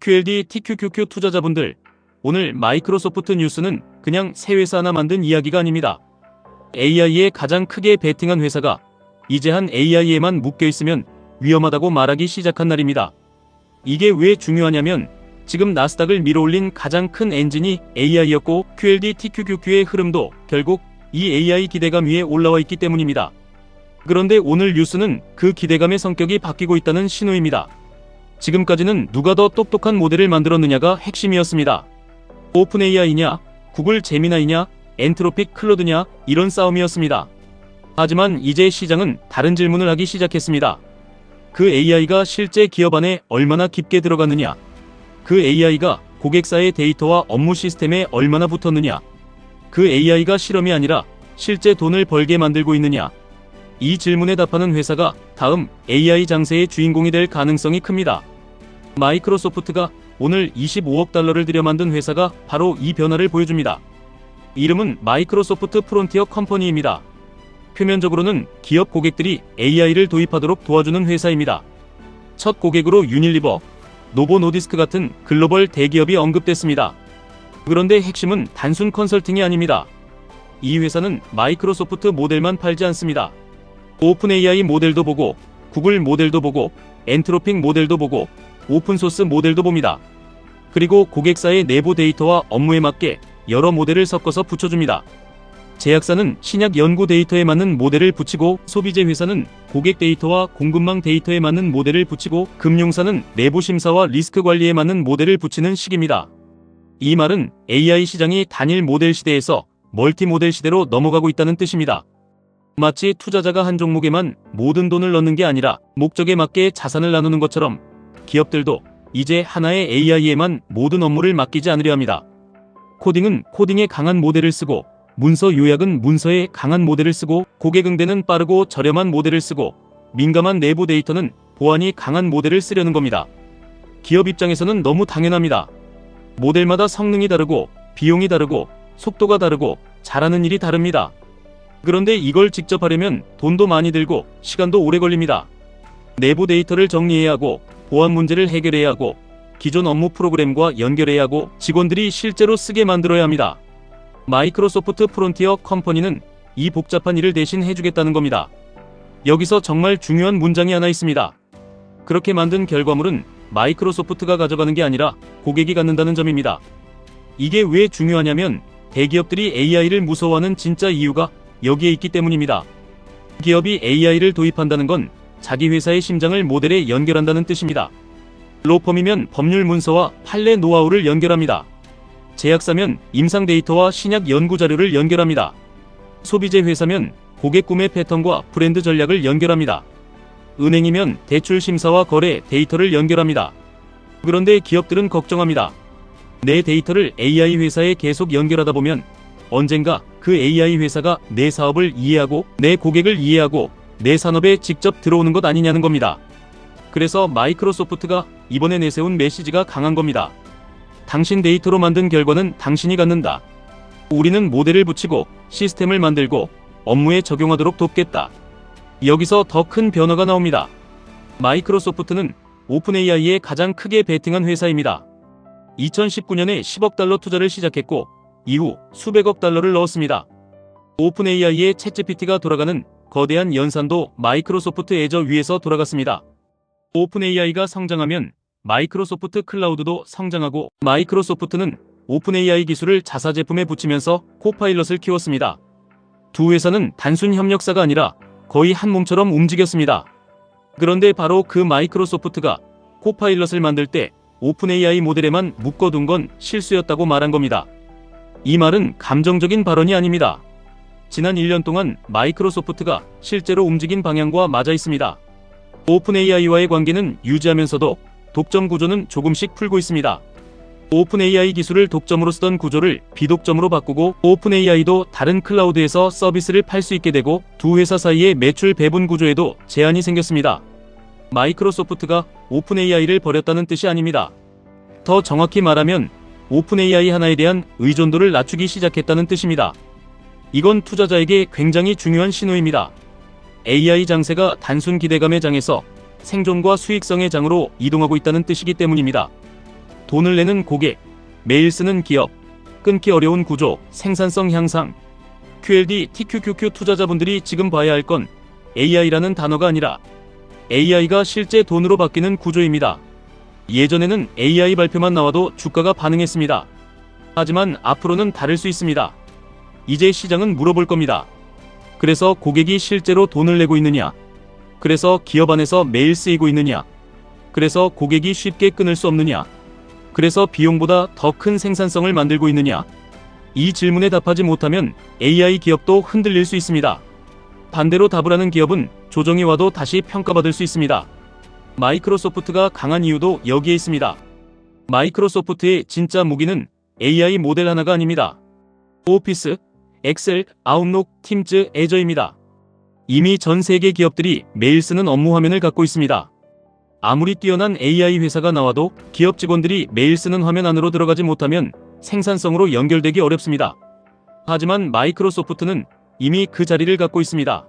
QLD TQQQ 투자자분들, 오늘 마이크로소프트 뉴스는 그냥 새 회사 하나 만든 이야기가 아닙니다. AI에 가장 크게 베팅한 회사가 이제 한 AI에만 묶여있으면 위험하다고 말하기 시작한 날입니다. 이게 왜 중요하냐면 지금 나스닥을 밀어올린 가장 큰 엔진이 AI였고 QLD TQQQ의 흐름도 결국 이 AI 기대감 위에 올라와 있기 때문입니다. 그런데 오늘 뉴스는 그 기대감의 성격이 바뀌고 있다는 신호입니다. 지금까지는 누가 더 똑똑한 모델을 만들었느냐가 핵심이었습니다. 오픈 AI냐, 구글 제미나이냐, 엔트로픽 클로드냐 이런 싸움이었습니다. 하지만 이제 시장은 다른 질문을 하기 시작했습니다. 그 AI가 실제 기업 안에 얼마나 깊게 들어갔느냐, 그 AI가 고객사의 데이터와 업무 시스템에 얼마나 붙었느냐, 그 AI가 실험이 아니라 실제 돈을 벌게 만들고 있느냐. 이 질문에 답하는 회사가 다음 AI 장세의 주인공이 될 가능성이 큽니다. 마이크로소프트가 오늘 25억 달러를 들여 만든 회사가 바로 이 변화를 보여줍니다. 이름은 마이크로소프트 프론티어 컴퍼니입니다. 표면적으로는 기업 고객들이 AI를 도입하도록 도와주는 회사입니다. 첫 고객으로 유닐리버, 노보 노디스크 같은 글로벌 대기업이 언급됐습니다. 그런데 핵심은 단순 컨설팅이 아닙니다. 이 회사는 마이크로소프트 모델만 팔지 않습니다. 오픈 AI 모델도 보고, 구글 모델도 보고, 엔트로픽 모델도 보고, 오픈소스 모델도 봅니다. 그리고 고객사의 내부 데이터와 업무에 맞게 여러 모델을 섞어서 붙여줍니다. 제약사는 신약 연구 데이터에 맞는 모델을 붙이고, 소비재 회사는 고객 데이터와 공급망 데이터에 맞는 모델을 붙이고, 금융사는 내부 심사와 리스크 관리에 맞는 모델을 붙이는 식입니다. 이 말은 AI 시장이 단일 모델 시대에서 멀티 모델 시대로 넘어가고 있다는 뜻입니다. 마치 투자자가 한 종목에만 모든 돈을 넣는 게 아니라 목적에 맞게 자산을 나누는 것처럼 기업들도 이제 하나의 AI에만 모든 업무를 맡기지 않으려 합니다. 코딩은 코딩에 강한 모델을 쓰고, 문서 요약은 문서에 강한 모델을 쓰고, 고객 응대는 빠르고 저렴한 모델을 쓰고, 민감한 내부 데이터는 보안이 강한 모델을 쓰려는 겁니다. 기업 입장에서는 너무 당연합니다. 모델마다 성능이 다르고, 비용이 다르고, 속도가 다르고, 잘하는 일이 다릅니다. 그런데 이걸 직접 하려면 돈도 많이 들고 시간도 오래 걸립니다. 내부 데이터를 정리해야 하고, 보안 문제를 해결해야 하고, 기존 업무 프로그램과 연결해야 하고, 직원들이 실제로 쓰게 만들어야 합니다. 마이크로소프트 프론티어 컴퍼니는 이 복잡한 일을 대신 해주겠다는 겁니다. 여기서 정말 중요한 문장이 하나 있습니다. 그렇게 만든 결과물은 마이크로소프트가 가져가는 게 아니라 고객이 갖는다는 점입니다. 이게 왜 중요하냐면 대기업들이 AI를 무서워하는 진짜 이유가 여기에 있기 때문입니다. 기업이 AI를 도입한다는 건 자기 회사의 심장을 모델에 연결한다는 뜻입니다. 로펌이면 법률 문서와 판례 노하우를 연결합니다. 제약사면 임상 데이터와 신약 연구 자료를 연결합니다. 소비재 회사면 고객 구매 패턴과 브랜드 전략을 연결합니다. 은행이면 대출 심사와 거래 데이터를 연결합니다. 그런데 기업들은 걱정합니다. 내 데이터를 AI 회사에 계속 연결하다 보면 언젠가 그 AI 회사가 내 사업을 이해하고 내 고객을 이해하고 내 산업에 직접 들어오는 것 아니냐는 겁니다. 그래서 마이크로소프트가 이번에 내세운 메시지가 강한 겁니다. 당신 데이터로 만든 결과는 당신이 갖는다. 우리는 모델을 붙이고 시스템을 만들고 업무에 적용하도록 돕겠다. 여기서 더 큰 변화가 나옵니다. 마이크로소프트는 오픈 AI에 가장 크게 베팅한 회사입니다. 2019년에 10억 달러 투자를 시작했고 이후 수백억 달러를 넣었습니다. 오픈 AI의 챗GPT가 돌아가는 거대한 연산도 마이크로소프트 애저 위에서 돌아갔습니다. 오픈 AI가 성장하면 마이크로소프트 클라우드도 성장하고, 마이크로소프트는 오픈 AI 기술을 자사 제품에 붙이면서 코파일럿을 키웠습니다. 두 회사는 단순 협력사가 아니라 거의 한 몸처럼 움직였습니다. 그런데 바로 그 마이크로소프트가 코파일럿을 만들 때 오픈 AI 모델에만 묶어둔 건 실수였다고 말한 겁니다. 이 말은 감정적인 발언이 아닙니다. 지난 1년 동안 마이크로소프트가 실제로 움직인 방향과 맞아 있습니다. 오픈 AI와의 관계는 유지하면서도 독점 구조는 조금씩 풀고 있습니다. 오픈 AI 기술을 독점으로 쓰던 구조를 비독점으로 바꾸고, 오픈 AI도 다른 클라우드에서 서비스를 팔 수 있게 되고, 두 회사 사이의 매출 배분 구조에도 제한이 생겼습니다. 마이크로소프트가 오픈 AI를 버렸다는 뜻이 아닙니다. 더 정확히 말하면 오픈 AI 하나에 대한 의존도를 낮추기 시작했다는 뜻입니다. 이건 투자자에게 굉장히 중요한 신호입니다. AI 장세가 단순 기대감의 장에서 생존과 수익성의 장으로 이동하고 있다는 뜻이기 때문입니다. 돈을 내는 고객, 매일 쓰는 기업, 끊기 어려운 구조, 생산성 향상. QLD, TQQQ 투자자분들이 지금 봐야 할 건 AI라는 단어가 아니라 AI가 실제 돈으로 바뀌는 구조입니다. 예전에는 AI 발표만 나와도 주가가 반응했습니다. 하지만 앞으로는 다를 수 있습니다. 이제 시장은 물어볼 겁니다. 그래서 고객이 실제로 돈을 내고 있느냐? 그래서 기업 안에서 매일 쓰이고 있느냐? 그래서 고객이 쉽게 끊을 수 없느냐? 그래서 비용보다 더 큰 생산성을 만들고 있느냐? 이 질문에 답하지 못하면 AI 기업도 흔들릴 수 있습니다. 반대로 답을 하는 기업은 조정이 와도 다시 평가받을 수 있습니다. 마이크로소프트가 강한 이유도 여기에 있습니다. 마이크로소프트의 진짜 무기는 AI 모델 하나가 아닙니다. 오피스, 엑셀, 아웃룩, 팀즈, 애저입니다. 이미 전 세계 기업들이 매일 쓰는 업무 화면을 갖고 있습니다. 아무리 뛰어난 AI 회사가 나와도 기업 직원들이 매일 쓰는 화면 안으로 들어가지 못하면 생산성으로 연결되기 어렵습니다. 하지만 마이크로소프트는 이미 그 자리를 갖고 있습니다.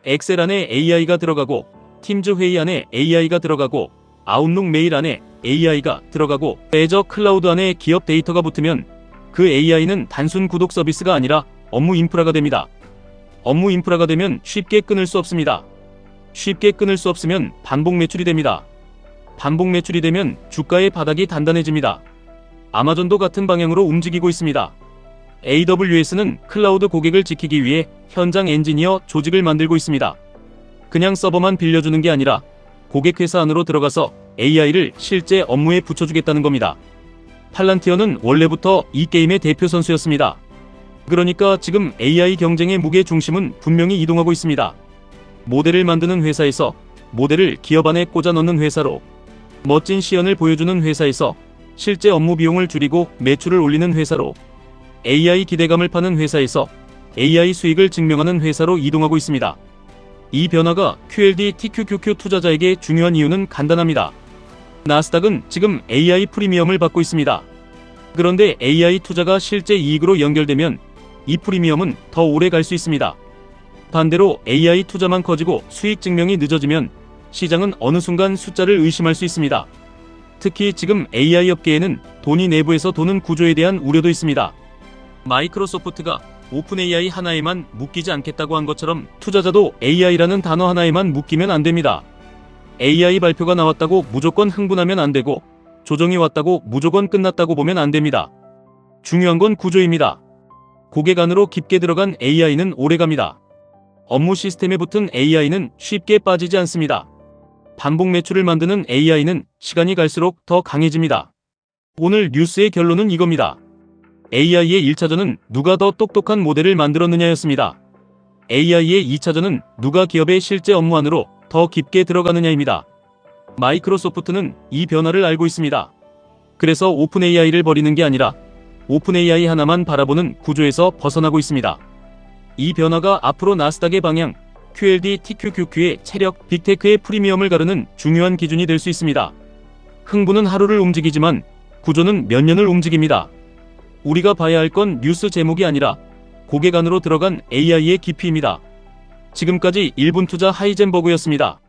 엑셀 안에 AI가 들어가고, 팀즈 회의 안에 AI가 들어가고, 아웃룩 메일 안에 AI가 들어가고, 애저 클라우드 안에 기업 데이터가 붙으면 그 AI는 단순 구독 서비스가 아니라 업무 인프라가 됩니다. 업무 인프라가 되면 쉽게 끊을 수 없습니다. 쉽게 끊을 수 없으면 반복 매출이 됩니다. 반복 매출이 되면 주가의 바닥이 단단해집니다. 아마존도 같은 방향으로 움직이고 있습니다. AWS는 클라우드 고객을 지키기 위해 현장 엔지니어 조직을 만들고 있습니다. 그냥 서버만 빌려주는 게 아니라 고객 회사 안으로 들어가서 AI를 실제 업무에 붙여주겠다는 겁니다. 팔란티어는 원래부터 이 게임의 대표 선수였습니다. 그러니까 지금 AI 경쟁의 무게 중심은 분명히 이동하고 있습니다. 모델을 만드는 회사에서 모델을 기업 안에 꽂아 넣는 회사로, 멋진 시연을 보여주는 회사에서 실제 업무 비용을 줄이고 매출을 올리는 회사로, AI 기대감을 파는 회사에서 AI 수익을 증명하는 회사로 이동하고 있습니다. 이 변화가 QLD, TQQQ 투자자에게 중요한 이유는 간단합니다. 나스닥은 지금 AI 프리미엄을 받고 있습니다. 그런데 AI 투자가 실제 이익으로 연결되면 이 프리미엄은 더 오래 갈 수 있습니다. 반대로 AI 투자만 커지고 수익 증명이 늦어지면 시장은 어느 순간 숫자를 의심할 수 있습니다. 특히 지금 AI 업계에는 돈이 내부에서 도는 구조에 대한 우려도 있습니다. 마이크로소프트가 오픈 AI 하나에만 묶이지 않겠다고 한 것처럼 투자자도 AI라는 단어 하나에만 묶이면 안 됩니다. AI 발표가 나왔다고 무조건 흥분하면 안 되고, 조정이 왔다고 무조건 끝났다고 보면 안 됩니다. 중요한 건 구조입니다. 고객 안으로 깊게 들어간 AI는 오래갑니다. 업무 시스템에 붙은 AI는 쉽게 빠지지 않습니다. 반복 매출을 만드는 AI는 시간이 갈수록 더 강해집니다. 오늘 뉴스의 결론은 이겁니다. AI의 1차전은 누가 더 똑똑한 모델을 만들었느냐였습니다. AI의 2차전은 누가 기업의 실제 업무 안으로 더 깊게 들어가느냐입니다. 마이크로소프트는 이 변화를 알고 있습니다. 그래서 오픈 AI를 버리는 게 아니라 오픈 AI 하나만 바라보는 구조에서 벗어나고 있습니다. 이 변화가 앞으로 나스닥의 방향, QLD, TQQQ의 체력, 빅테크의 프리미엄을 가르는 중요한 기준이 될 수 있습니다. 흥분은 하루를 움직이지만 구조는 몇 년을 움직입니다. 우리가 봐야 할 건 뉴스 제목이 아니라 고객 안으로 들어간 AI의 깊이입니다. 지금까지 1분 투자 하이젠버그였습니다.